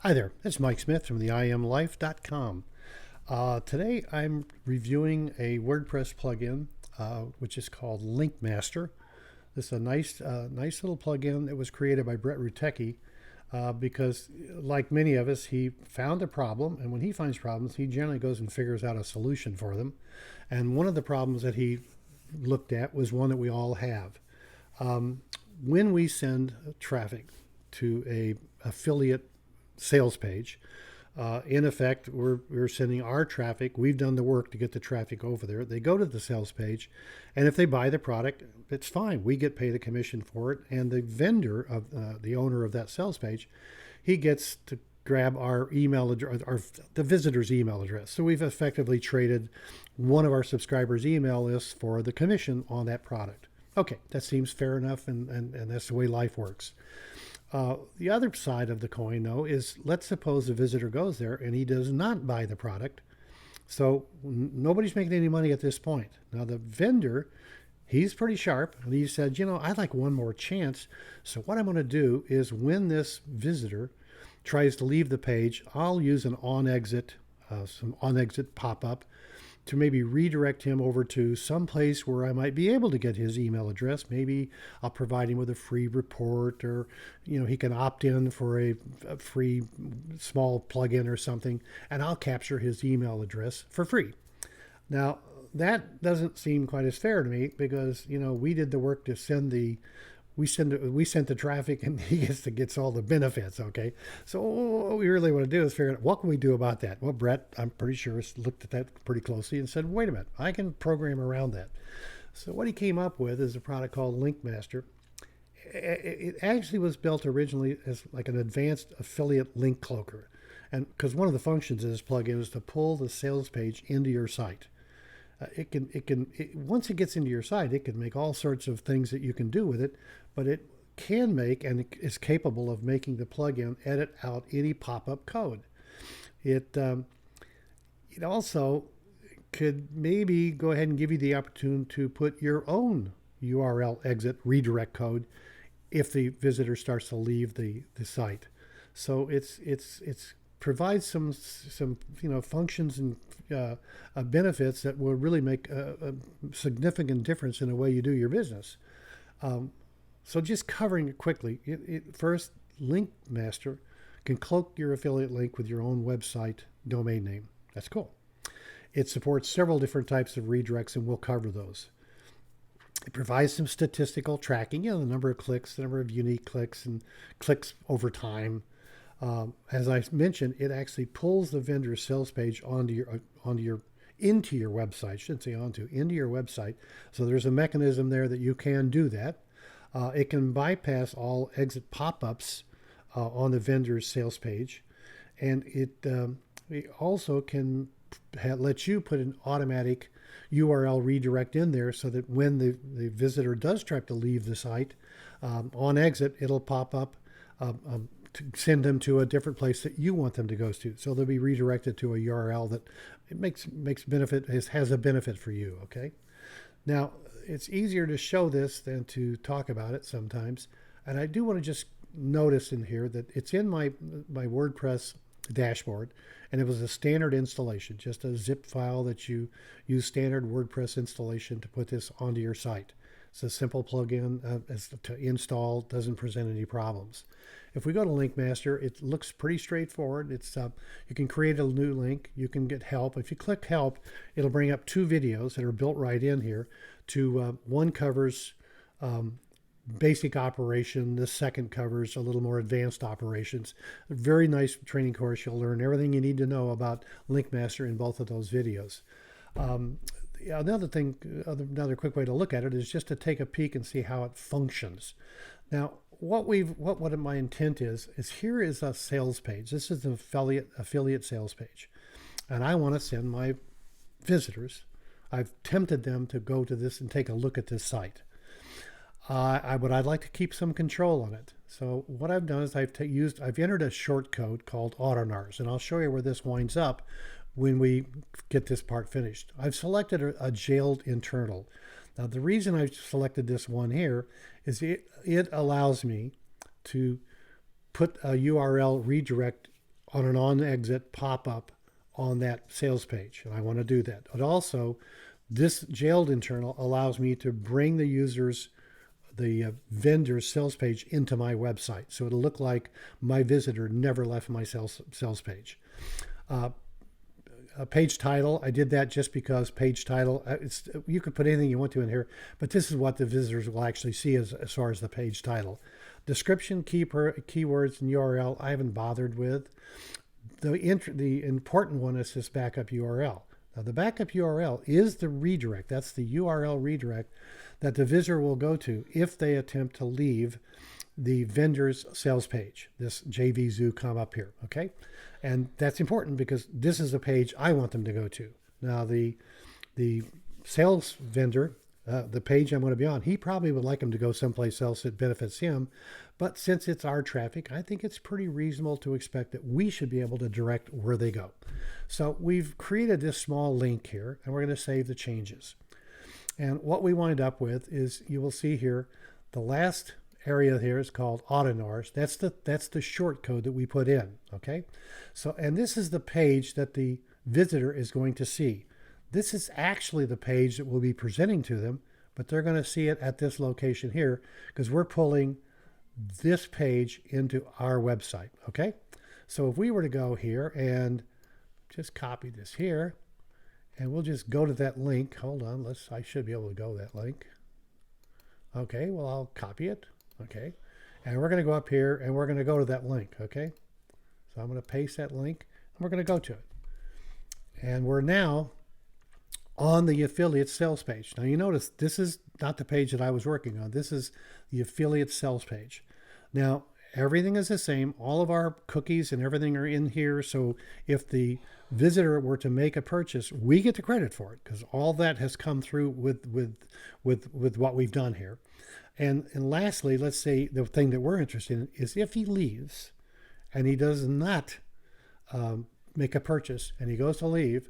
Hi there, it's Mike Smith from the IamLife.com. Today I'm reviewing a WordPress plugin which is called LinkMaster. This is a nice little plugin that was created by Brett Rutecki because, like many of us, he found a problem, and when he finds problems, he generally goes and figures out a solution for them. And one of the problems that he looked at was one that we all have. When we send traffic to a affiliate sales page, in effect, we're sending our traffic. We've done the work to get the traffic over there. They go to the sales page, and if they buy the product, it's fine. We get paid a commission for it, and the vendor of the owner of that sales page, he gets to grab our email address, the visitor's email address. So we've effectively traded one of our subscribers' email lists for the commission on that product. Okay, that seems fair enough, and that's the way life works. The other side of the coin, though, is let's suppose the visitor goes there and he does not buy the product. So nobody's making any money at this point. Now, the vendor, he's pretty sharp, and he said, I'd like one more chance. So what I'm going to do is when this visitor tries to leave the page, I'll use an some on-exit pop-up to maybe redirect him over to some place where I might be able to get his email address. Maybe I'll provide him with a free report, or he can opt in for a free small plugin or something, and I'll capture his email address for free. Now, that doesn't seem quite as fair to me because we did the work to we sent the traffic, and he gets all the benefits. Okay, so what we really want to do is figure out what can we do about that. Well, Brett, I'm pretty sure, looked at that pretty closely and said, wait a minute, I can program around that. So what he came up with is a product called LinkMaster. It actually was built originally as like an advanced affiliate link cloaker, and because one of the functions of this plugin is to pull the sales page into your site. Once it gets into your site, it can make all sorts of things that you can do with it, but it can make and is capable of making the plugin edit out any pop-up code. It also could maybe go ahead and give you the opportunity to put your own URL exit redirect code if the visitor starts to leave the site. So it's provides some functions and benefits that will really make a significant difference in the way you do your business. So just covering it quickly, first, LinkMaster can cloak your affiliate link with your own website domain name. That's cool. It supports several different types of redirects, and we'll cover those. It provides some statistical tracking, the number of clicks, the number of unique clicks, and clicks over time. As I mentioned, it actually pulls the vendor's sales page into your website. Shouldn't say into your website. So there's a mechanism there that you can do that. It can bypass all exit pop-ups on the vendor's sales page, and it also can let you put an automatic URL redirect in there so that when the visitor does try to leave the site, on exit, it'll pop up to send them to a different place that you want them to go to. So they'll be redirected to a URL that it has a benefit for you. Okay. Now, it's easier to show this than to talk about it sometimes. And I do want to just notice in here that it's in my WordPress dashboard, and it was a standard installation, just a zip file that you use standard WordPress installation to put this onto your site. It's a simple plugin to install, doesn't present any problems. If we go to LinkMaster, it looks pretty straightforward. It's you can create a new link. You can get help. If you click help, it'll bring up two videos that are built right in here. One covers basic operation. The second covers a little more advanced operations. A very nice training course. You'll learn everything you need to know about LinkMaster in both of those videos. Another quick way to look at it is just to take a peek and see how it functions. Now, what my intent is here is a sales page. This is an affiliate sales page, and I want to send my visitors. I've tempted them to go to this and take a look at this site. But I'd like to keep some control on it. So what I've done is I've entered a short code called AutoNARS, and I'll show you where this winds up when we get this part finished. I've selected a jailed internal. Now, the reason I've selected this one here is it allows me to put a URL redirect on an on-exit pop-up on that sales page, and I want to do that. But also, this jailed internal allows me to bring the vendor's sales page into my website, so it'll look like my visitor never left my sales page. A page title, I did that just because page title, you could put anything you want to in here, but this is what the visitors will actually see as far as the page title. Description, keywords, and URL, I haven't bothered with. The important one is this backup URL. Now, the backup URL is the redirect. That's the URL redirect that the visitor will go to if they attempt to leave the vendor's sales page. This JVZoo come up here, okay? And that's important because this is a page I want them to go to. Now, the sales vendor, the page I'm going to be on, he probably would like them to go someplace else that benefits him. But since it's our traffic, I think it's pretty reasonable to expect that we should be able to direct where they go. So we've created this small link here, and we're going to save the changes. And what we wind up with is, you will see here, the last area here is called AutoNARS. That's the short code that we put in, okay? So, and this is the page that the visitor is going to see. This is actually the page that we'll be presenting to them, but they're going to see it at this location here because we're pulling this page into our website, okay? So if we were to go here and just copy this here, and we'll just go to that link. Hold on, I should be able to go to that link. Okay, well, I'll copy it, okay? And we're going to go up here and we're going to go to that link, okay? So I'm going to paste that link and we're going to go to it. And we're now on the affiliate sales page. Now you notice this is not the page that I was working on. This is the affiliate sales page. Now, everything is the same. All of our cookies and everything are in here. So if the visitor were to make a purchase, we get the credit for it because all that has come through with what we've done here. And lastly, let's say the thing that we're interested in is if he leaves and he does not make a purchase and he goes to leave,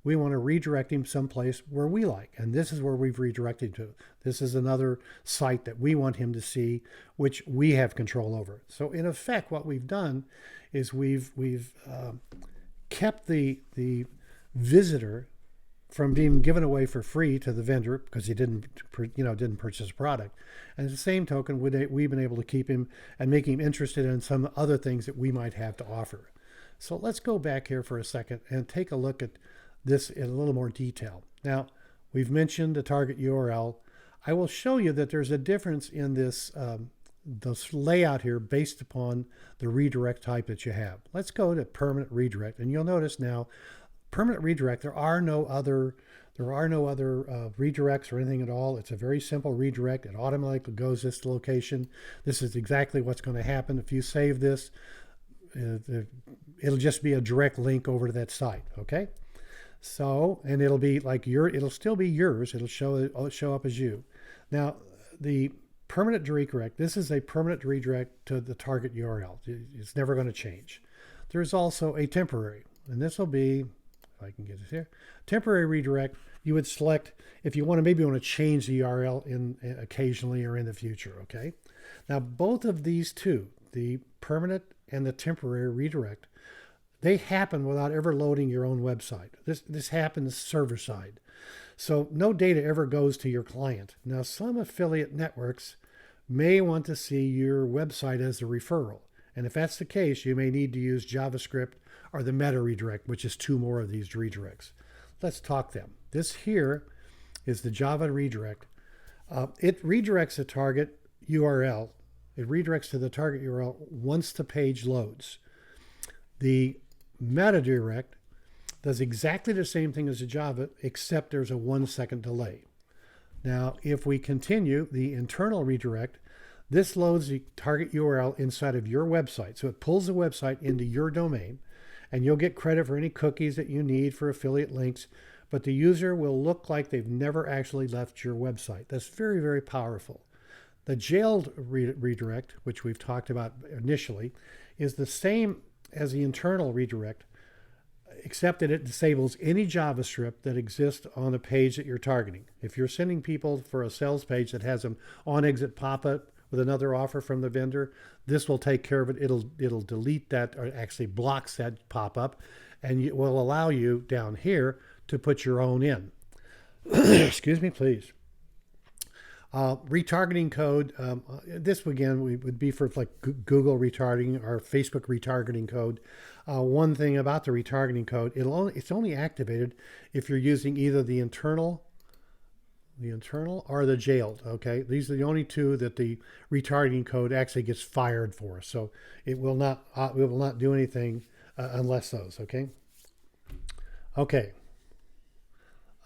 we want to redirect him someplace where we like. And this is where we've redirected to. This is another site that we want him to see, which we have control over. So in effect, what we've done is we've kept the visitor from being given away for free to the vendor because he didn't purchase a product. And at the same token, we've been able to keep him and make him interested in some other things that we might have to offer. So let's go back here for a second and take a look at this in a little more detail. Now, we've mentioned the target URL. I will show you that there's a difference in this layout here based upon the redirect type that you have. Let's go to permanent redirect, and you'll notice now, permanent redirect, there are no other redirects or anything at all. It's a very simple redirect. It automatically goes this location. This is exactly what's going to happen. If you save this, it'll just be a direct link over to that site, okay? So, and it'll be like it'll still be yours. It'll show up as you. Now, the permanent redirect, this is a permanent redirect to the target URL. It's never going to change. There's also a temporary, and this will be, if I can get this here, temporary redirect. You would select if you want to change the URL in occasionally or in the future, okay? Now, both of these two, the permanent and the temporary redirect, they happen without ever loading your own website. This happens server side. So no data ever goes to your client. Now, some affiliate networks may want to see your website as a referral. And if that's the case, you may need to use JavaScript or the meta redirect, which is two more of these redirects. Let's talk them. This here is the Java redirect. It redirects the target URL. It redirects to the target URL once the page loads. The meta redirect does exactly the same thing as the Java, except there's a 1 second delay. Now, if we continue the internal redirect, this loads the target URL inside of your website. So it pulls the website into your domain, and you'll get credit for any cookies that you need for affiliate links, but the user will look like they've never actually left your website. That's very, very powerful. The jailed redirect, which we've talked about initially, is the same as the internal redirect, except that it disables any JavaScript that exists on a page that you're targeting. If you're sending people for a sales page that has an on-exit pop-up with another offer from the vendor, this will take care of it. It'll delete that, or actually blocks that pop-up, and it will allow you down here to put your own in. Excuse me, please. Retargeting code. This again would be for like Google retargeting or Facebook retargeting code. One thing about the retargeting code, it's only activated if you're using either the internal or the jailed. Okay, these are the only two that the retargeting code actually gets fired for. So it will not do anything unless those. Okay. Okay.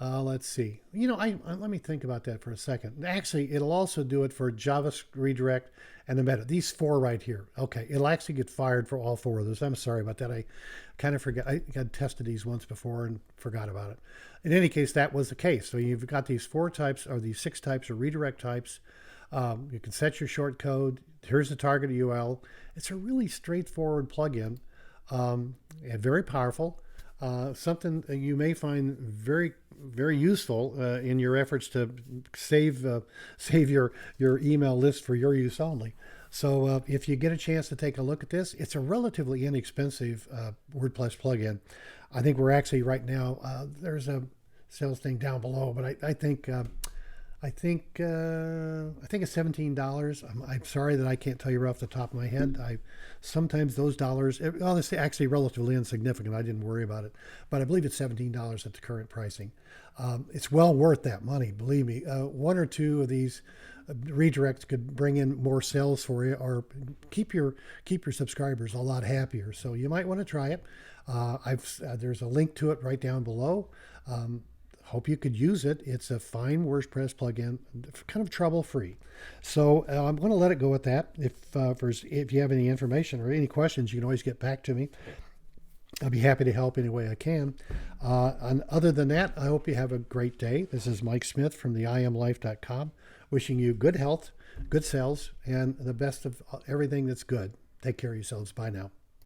Let's see. Let me think about that for a second. Actually, it'll also do it for JavaScript redirect and the meta. These four right here. Okay, it'll actually get fired for all four of those. I'm sorry about that. I kind of forgot. I had tested these once before and forgot about it. In any case, that was the case. So you've got these four types, or these 6 types of redirect types. You can set your short code. Here's the target URL. It's a really straightforward plugin and very powerful. Something you may find very, very useful in your efforts to save your email list for your use only. So if you get a chance to take a look at this, it's a relatively inexpensive WordPress plugin. I think we're actually right now, there's a sales thing down below, but I think it's $17. I'm sorry that I can't tell you right off the top of my head. Sometimes those dollars, well, it's actually relatively insignificant. I didn't worry about it, but I believe it's $17 at the current pricing. It's well worth that money, believe me. One or two of these redirects could bring in more sales for you, or keep your subscribers a lot happier. So you might want to try it. There's a link to it right down below. Hope you could use it. It's a fine WordPress plugin, kind of trouble-free. So I'm going to let it go at that. If you have any information or any questions, you can always get back to me. I'll be happy to help any way I can. And other than that, I hope you have a great day. This is Mike Smith from the IamLife.com, wishing you good health, good sales, and the best of everything that's good. Take care of yourselves. Bye now.